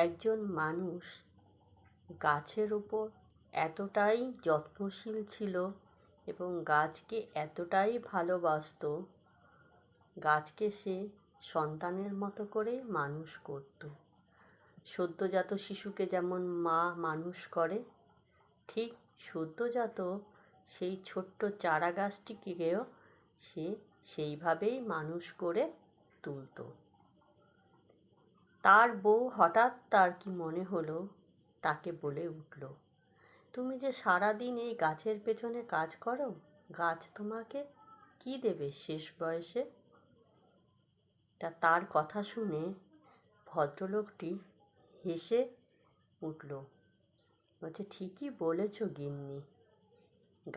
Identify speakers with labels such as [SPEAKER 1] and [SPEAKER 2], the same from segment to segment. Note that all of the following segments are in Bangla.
[SPEAKER 1] একজন মানুষ গাছের উপর এতটাই যত্নশীল ছিল এবং গাছকে এতটাই ভালোবাসতো, গাছকে সে সন্তানের মতো করে মানুষ করত। সদ্যোজাত শিশুকে যেমন মা মানুষ করে, ঠিক সদ্যোজাত সেই ছোট্ট চারা গাছটিকেও সে সেইভাবেই মানুষ করে তুলত। তার বউ হঠাৎ তার কি মনে হলো, তাকে বলে উঠল, তুমি যে সারাদিন এই গাছের পেছনে কাজ করো, গাছ তোমাকে কি দেবে শেষ বয়সে? তার কথা শুনে ভদ্রলোকটি হেসে উঠল, বলছে, ঠিকই বলেছ গিন্নি,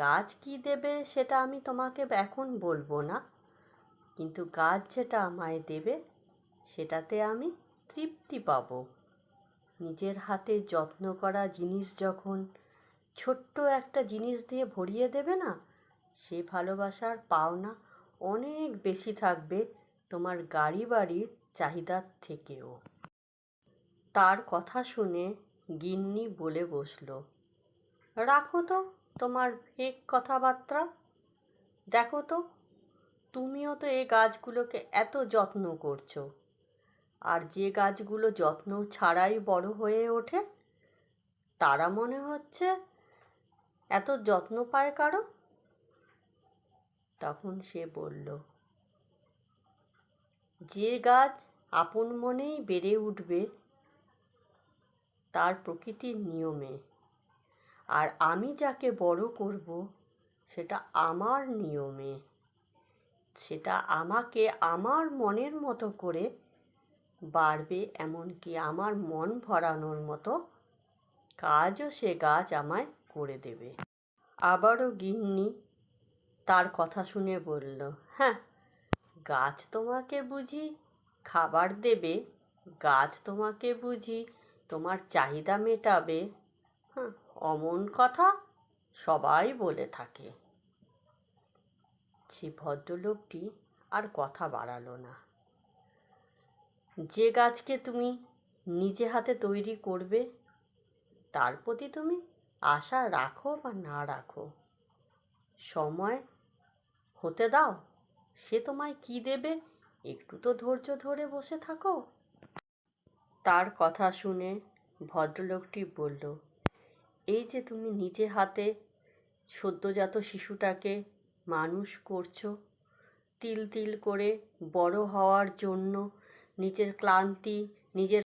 [SPEAKER 1] গাছ কি দেবে সেটা আমি তোমাকে এখন বলবো না, কিন্তু গাছ যেটা আমায় দেবে সেটাতে আমি তৃপ্তি পাব। নিজের হাতে যত্ন করা জিনিস যখন ছোট্ট একটা জিনিস দিয়ে ভরিয়ে দেবে না, সে ভালোবাসার পাওনা অনেক বেশি থাকবে তোমার গাড়ি বাড়ির চাহিদার থেকেও। তার কথা শুনে গিন্নি বলে বসল, রাখো তো তোমার ফেক কথাবার্তা। দেখো তো, তুমিও তো এই গাছগুলোকে এত যত্ন করছো, আর যে গাছগুলো যত্ন ছাড়াই বড় হয়ে ওঠে তারা মনে হচ্ছে এত যত্ন পায় কারো। তখন সে বলল, যে গাছ আপন মনেই বেড়ে উঠবে তার প্রকৃতির নিয়মে, আর আমি যাকে বড় করব সেটা আমার নিয়মে, সেটা আমাকে আমার মনের মতো করে বাড়বে, এমনকি আমার মন ভরানোর মতো কাজও সে গাছ আমায় করে দেবে। আবারও গিন্নি তার কথা শুনে বলল, হ্যাঁ, গাছ তোমাকে বুঝি খাবার দেবে, গাছ তোমাকে বুঝি তোমার চাহিদা মেটাবে, হ্যাঁ, অমন কথা সবাই বলে থাকে। সে ভদ্রলোকটি আর কথা বাড়ালো না। যে গাছকে তুমি নিজে হাতে তৈরি করবে তার প্রতি তুমি আশা রাখো বা না রাখো, সময় হতে দাও, সে তোমায় কি দেবে একটু তো ধৈর্য ধরে বসে থাকো। তার কথা শুনে ভদ্রলোকটি বলল, এই যে তুমি নিজে হাতে সদ্যোজাত শিশুটাকে মানুষ করছো, তিল তিল করে বড় হওয়ার জন্য নিজের ক্লান্তি, নিজের